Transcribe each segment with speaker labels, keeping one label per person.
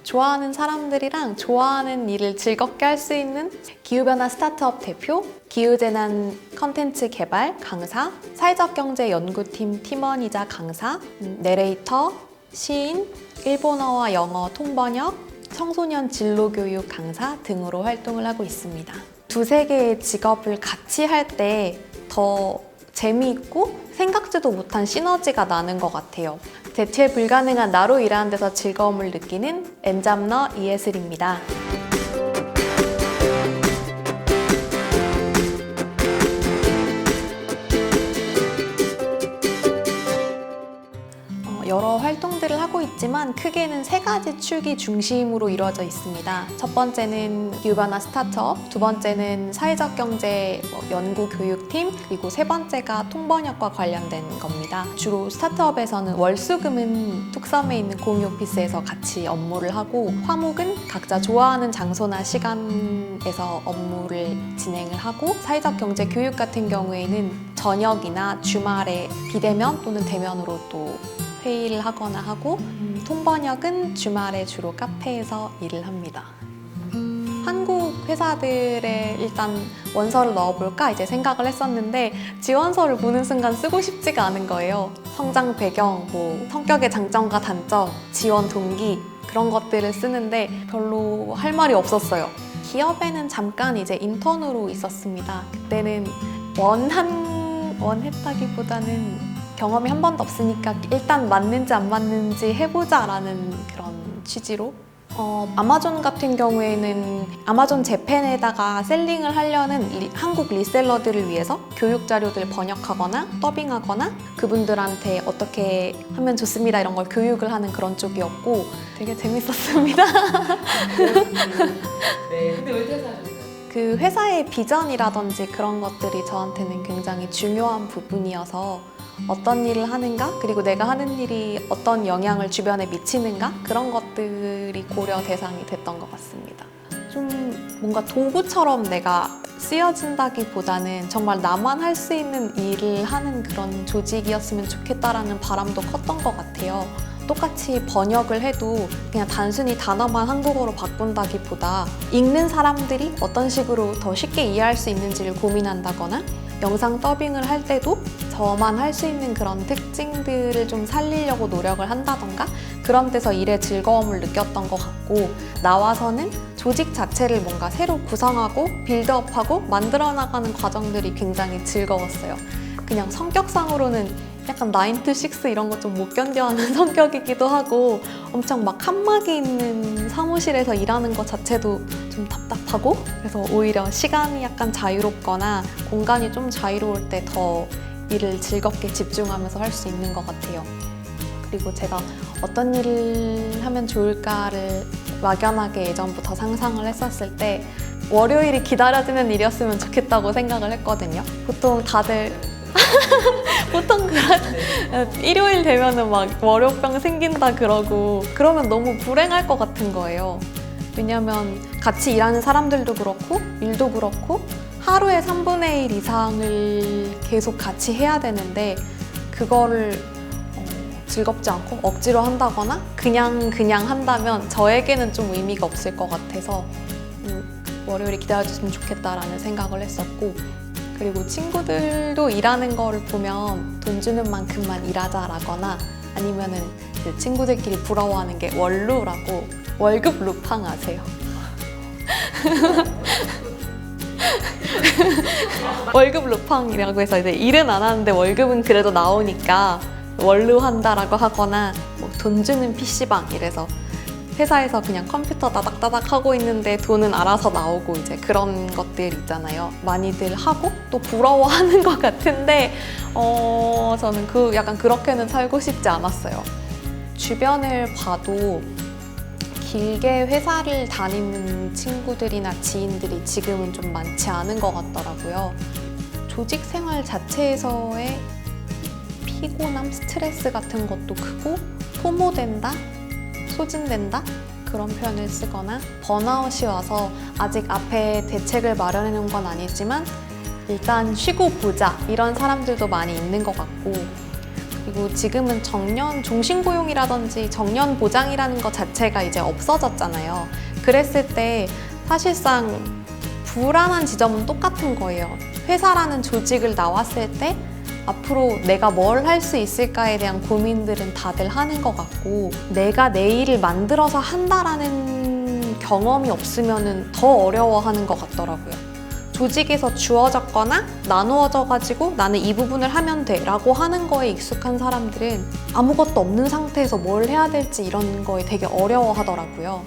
Speaker 1: 좋아하는 사람들이랑 좋아하는 일을 즐겁게 할 수 있는 기후변화 스타트업 대표, 기후재난 컨텐츠 개발 강사, 사회적 경제 연구팀 팀원이자 강사, 내레이터, 시인, 일본어와 영어 통번역, 청소년 진로교육 강사 등으로 활동을 하고 있습니다. 두세 개의 직업을 같이 할 때 더 재미있고 생각지도 못한 시너지가 나는 것 같아요. 대체 불가능한 나로 일하는 데서 즐거움을 느끼는 엔잡러 이예슬입니다. 여러 활동들을 하고 있지만 크게는 세 가지 축이 중심으로 이루어져 있습니다. 첫 번째는 기후변화 스타트업, 두 번째는 사회적 경제 연구 교육팀, 그리고 세 번째가 통번역과 관련된 겁니다. 주로 스타트업에서는 월수금은 뚝섬에 있는 공유 오피스에서 같이 업무를 하고, 화목은 각자 좋아하는 장소나 시간에서 업무를 진행을 하고, 사회적 경제 교육 같은 경우에는 저녁이나 주말에 비대면 또는 대면으로 또 회의를 하거나 하고, 통번역은 주말에 주로 카페에서 일을 합니다. 한국 회사들에 일단 원서를 넣어볼까 이제 생각을 했었는데, 지원서를 보는 순간 쓰고 싶지가 않은 거예요. 성장 배경, 성격의 장점과 단점, 지원 동기 그런 것들을 쓰는데 별로 할 말이 없었어요. 기업에는 잠깐 이제 인턴으로 있었습니다. 그때는 원했다기보다는 경험이 한 번도 없으니까 일단 맞는지 안 맞는지 해보자라는 그런 취지로, 아마존 같은 경우에는 아마존 재팬에다가 셀링을 하려는 한국 리셀러들을 위해서 교육 자료들 번역하거나 더빙하거나 그분들한테 어떻게 하면 좋습니다 이런 걸 교육을 하는 그런 쪽이었고 되게 재밌었습니다.
Speaker 2: 네, 근데 왜 퇴사하셨어요?
Speaker 1: 그 회사의 비전이라든지 그런 것들이 저한테는 굉장히 중요한 부분이어서, 어떤 일을 하는가, 그리고 내가 하는 일이 어떤 영향을 주변에 미치는가, 그런 것들이 고려 대상이 됐던 것 같습니다. 좀 뭔가 도구처럼 내가 쓰여진다기보다는 정말 나만 할 수 있는 일을 하는 그런 조직이었으면 좋겠다라는 바람도 컸던 것 같아요. 똑같이 번역을 해도 그냥 단순히 단어만 한국어로 바꾼다기보다 읽는 사람들이 어떤 식으로 더 쉽게 이해할 수 있는지를 고민한다거나, 영상 더빙을 할 때도 저만 할 수 있는 그런 특징들을 좀 살리려고 노력을 한다던가, 그런 데서 일의 즐거움을 느꼈던 것 같고, 나와서는 조직 자체를 뭔가 새로 구성하고 빌드업하고 만들어 나가는 과정들이 굉장히 즐거웠어요. 그냥 성격상으로는 약간 9to6 이런 거 좀 못 견뎌하는 성격이기도 하고, 엄청 막 칸막이 있는 사무실에서 일하는 것 자체도 좀 답답하고, 그래서 오히려 시간이 약간 자유롭거나 공간이 좀 자유로울 때 더 일을 즐겁게 집중하면서 할 수 있는 것 같아요. 그리고 제가 어떤 일을 하면 좋을까를 막연하게 예전부터 상상을 했었을 때, 월요일이 기다려지는 일이었으면 좋겠다고 생각을 했거든요. 보통 다들 보통 일요일 되면은 막 월요병 생긴다 그러고, 그러면 너무 불행할 것 같은 거예요. 왜냐면 같이 일하는 사람들도 그렇고 일도 그렇고 하루에 3분의 1 이상을 계속 같이 해야 되는데, 그거를 즐겁지 않고 억지로 한다거나 그냥 한다면 저에게는 좀 의미가 없을 것 같아서 월요일이 기다려줬으면 좋겠다라는 생각을 했었고, 그리고 친구들도 일하는 거를 보면 돈 주는 만큼만 일하자라거나, 아니면은 그 친구들끼리 부러워하는 게 월루라고, 월급 루팡 아세요? 월급 루팡이라고 해서 이제 일은 안 하는데 월급은 그래도 나오니까 월루 한다라고 하거나, 돈 주는 PC방 이래서 회사에서 그냥 컴퓨터 따닥따닥 하고 있는데 돈은 알아서 나오고, 이제 그런 것들 있잖아요. 많이들 하고 또 부러워하는 것 같은데, 저는 약간 그렇게는 살고 싶지 않았어요. 주변을 봐도 길게 회사를 다니는 친구들이나 지인들이 지금은 좀 많지 않은 것 같더라고요. 조직 생활 자체에서의 피곤함, 스트레스 같은 것도 크고, 소모된다, 소진된다? 그런 표현을 쓰거나, 번아웃이 와서 아직 앞에 대책을 마련해 놓은 건 아니지만 일단 쉬고 보자 이런 사람들도 많이 있는 것 같고, 그리고 지금은 정년 종신고용이라든지 정년 보장이라는 것 자체가 이제 없어졌잖아요. 그랬을 때 사실상 불안한 지점은 똑같은 거예요. 회사라는 조직을 나왔을 때 앞으로 내가 뭘 할 수 있을까에 대한 고민들은 다들 하는 것 같고, 내가 내 일을 만들어서 한다라는 경험이 없으면 더 어려워하는 것 같더라고요. 조직에서 주어졌거나 나누어져 가지고 나는 이 부분을 하면 돼 라고 하는 거에 익숙한 사람들은 아무것도 없는 상태에서 뭘 해야 될지 이런 거에 되게 어려워하더라고요.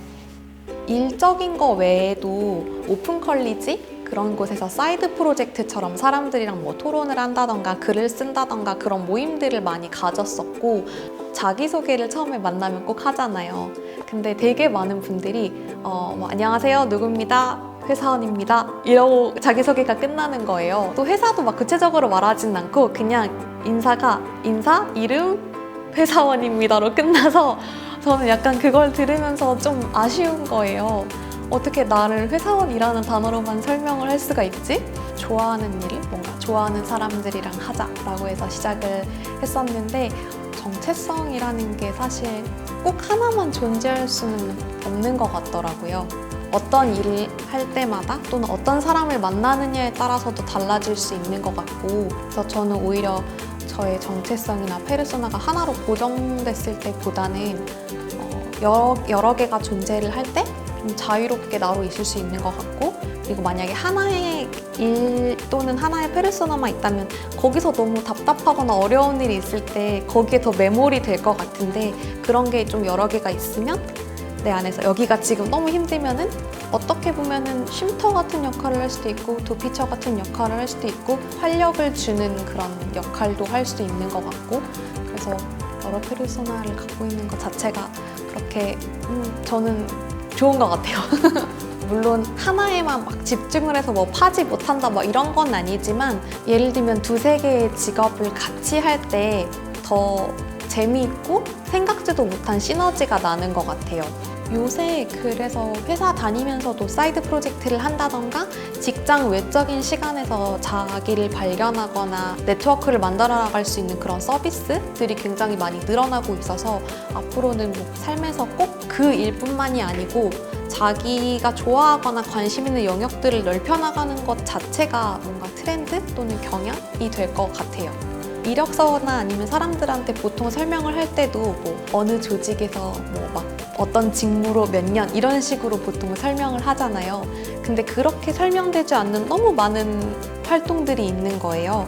Speaker 1: 일적인 거 외에도 오픈 컬리지 그런 곳에서 사이드 프로젝트처럼 사람들이랑 뭐 토론을 한다던가 글을 쓴다던가 그런 모임들을 많이 가졌었고, 자기소개를 처음에 만나면 꼭 하잖아요. 근데 되게 많은 분들이 뭐 안녕하세요 누구입니다 회사원입니다 이러고 자기소개가 끝나는 거예요. 또 회사도 막 구체적으로 말하진 않고 그냥 인사, 이름, 회사원입니다로 끝나서 저는 약간 그걸 들으면서 좀 아쉬운 거예요. 어떻게 나를 회사원이라는 단어로만 설명을 할 수가 있지? 좋아하는 일을 뭔가 좋아하는 사람들이랑 하자라고 해서 시작을 했었는데, 정체성이라는 게 사실 꼭 하나만 존재할 수는 없는 것 같더라고요. 어떤 일을 할 때마다 또는 어떤 사람을 만나느냐에 따라서도 달라질 수 있는 것 같고, 그래서 저는 오히려 저의 정체성이나 페르소나가 하나로 고정됐을 때보다는 여러 개가 존재를 할 때 좀 자유롭게 나로 있을 수 있는 것 같고, 그리고 만약에 하나의 일 또는 하나의 페르소나만 있다면 거기서 너무 답답하거나 어려운 일이 있을 때 거기에 더 매몰이 될 것 같은데, 그런 게 좀 여러 개가 있으면 내 안에서 여기가 지금 너무 힘들면은 어떻게 보면은 쉼터 같은 역할을 할 수도 있고 도피처 같은 역할을 할 수도 있고 활력을 주는 그런 역할도 할 수도 있는 것 같고, 그래서 여러 페르소나를 갖고 있는 것 자체가 그렇게 저는 좋은 것 같아요. 물론 하나에만 막 집중을 해서 뭐 파지 못한다 뭐 이런 건 아니지만, 예를 들면 두세 개의 직업을 같이 할 때 더 재미있고 생각지도 못한 시너지가 나는 것 같아요. 요새 그래서 회사 다니면서도 사이드 프로젝트를 한다던가 직장 외적인 시간에서 자기를 발견하거나 네트워크를 만들어 나갈 수 있는 그런 서비스들이 굉장히 많이 늘어나고 있어서, 앞으로는 뭐 삶에서 꼭 그 일뿐만이 아니고 자기가 좋아하거나 관심 있는 영역들을 넓혀나가는 것 자체가 뭔가 트렌드 또는 경향이 될 것 같아요. 이력서나 아니면 사람들한테 보통 설명을 할 때도 뭐 어느 조직에서 뭐 막 어떤 직무로 몇 년 이런 식으로 보통 설명을 하잖아요. 근데 그렇게 설명되지 않는 너무 많은 활동들이 있는 거예요.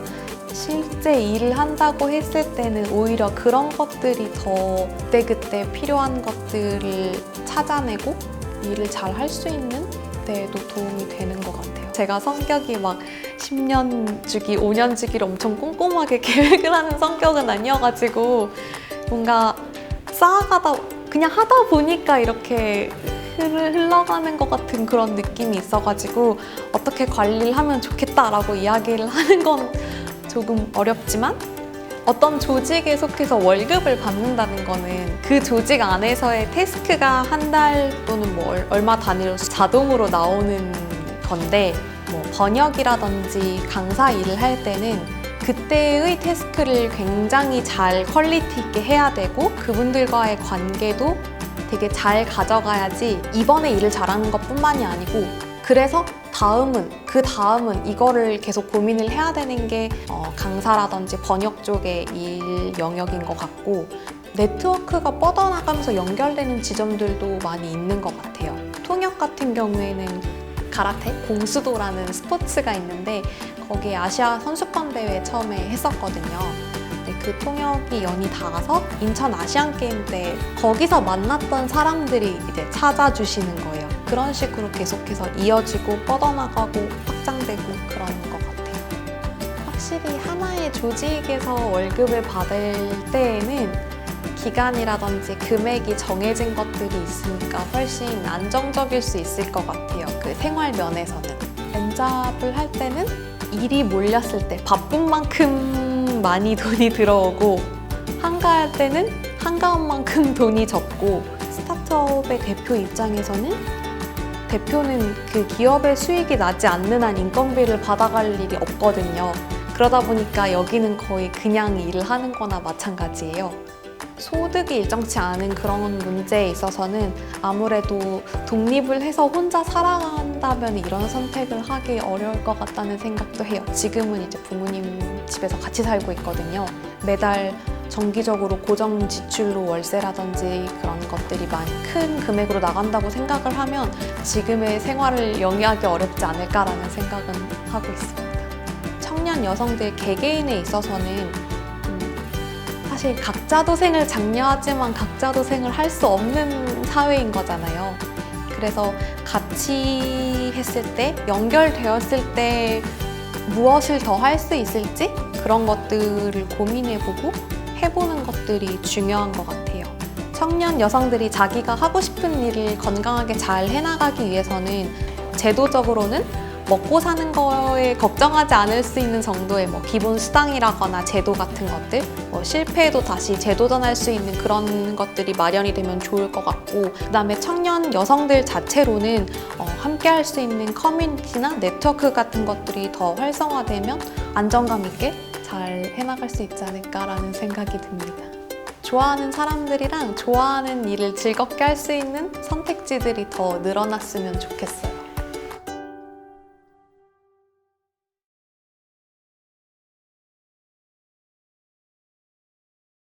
Speaker 1: 실제 일을 한다고 했을 때는 오히려 그런 것들이 더 그때그때 필요한 것들을 찾아내고 일을 잘 할 수 있는 데에도 도움이 되는 것 같아요. 제가 성격이 막 10년 주기, 5년 주기를 엄청 꼼꼼하게 계획을 하는 성격은 아니어가지고 뭔가 쌓아가다 그냥 하다 보니까 이렇게 흘러가는 것 같은 그런 느낌이 있어가지고 어떻게 관리를 하면 좋겠다라고 이야기를 하는 건 조금 어렵지만, 어떤 조직에 속해서 월급을 받는다는 거는 그 조직 안에서의 태스크가 한 달 또는 뭐 얼마 단위로 자동으로 나오는 건데, 뭐 번역이라든지 강사 일을 할 때는 그때의 태스크를 굉장히 잘 퀄리티 있게 해야 되고 그분들과의 관계도 되게 잘 가져가야지 이번에 일을 잘하는 것뿐만이 아니고, 그래서 그 다음은 이거를 계속 고민을 해야 되는 게 강사라든지 번역 쪽의 일 영역인 것 같고, 네트워크가 뻗어나가면서 연결되는 지점들도 많이 있는 것 같아요. 통역 같은 경우에는 가라테, 공수도라는 스포츠가 있는데 거기에 아시아 선수권 대회 처음에 했었거든요. 근데 그 통역이 연이 닿아서 인천 아시안 게임 때 거기서 만났던 사람들이 이제 찾아주시는 거예요. 그런 식으로 계속해서 이어지고 뻗어나가고 확장되고 그러는 것 같아요. 확실히 하나의 조직에서 월급을 받을 때에는 기간이라든지 금액이 정해진 것들이 있으니까 훨씬 안정적일 수 있을 것 같아요. 그 생활 면에서는. 면접을 할 때는 일이 몰렸을 때 바쁜 만큼 많이 돈이 들어오고, 한가할 때는 한가한 만큼 돈이 적고, 스타트업의 대표 입장에서는 대표는 그 기업의 수익이 나지 않는 한 인건비를 받아갈 일이 없거든요. 그러다 보니까 여기는 거의 그냥 일을 하는 거나 마찬가지예요. 소득이 일정치 않은 그런 문제에 있어서는 아무래도 독립을 해서 혼자 살아간다면 이런 선택을 하기 어려울 것 같다는 생각도 해요. 지금은 이제 부모님 집에서 같이 살고 있거든요. 매달 정기적으로 고정 지출로 월세라든지 그런 것들이 많이 큰 금액으로 나간다고 생각을 하면 지금의 생활을 영위하기 어렵지 않을까라는 생각은 하고 있습니다. 청년 여성들 개개인에 있어서는 사실 각자 도생을 장려하지만 각자 도생을 할 수 없는 사회인 거잖아요. 그래서 같이 했을 때, 연결되었을 때 무엇을 더 할 수 있을지 그런 것들을 고민해보고 해보는 것들이 중요한 것 같아요. 청년 여성들이 자기가 하고 싶은 일을 건강하게 잘 해나가기 위해서는 제도적으로는 먹고 사는 거에 걱정하지 않을 수 있는 정도의 기본 수당이라거나 제도 같은 것들, 실패해도 다시 재도전할 수 있는 그런 것들이 마련이 되면 좋을 것 같고, 그다음에 청년 여성들 자체로는 함께 할 수 있는 커뮤니티나 네트워크 같은 것들이 더 활성화되면 안정감 있게 잘 해나갈 수 있지 않을까라는 생각이 듭니다. 좋아하는 사람들이랑 좋아하는 일을 즐겁게 할 수 있는 선택지들이 더 늘어났으면 좋겠어요.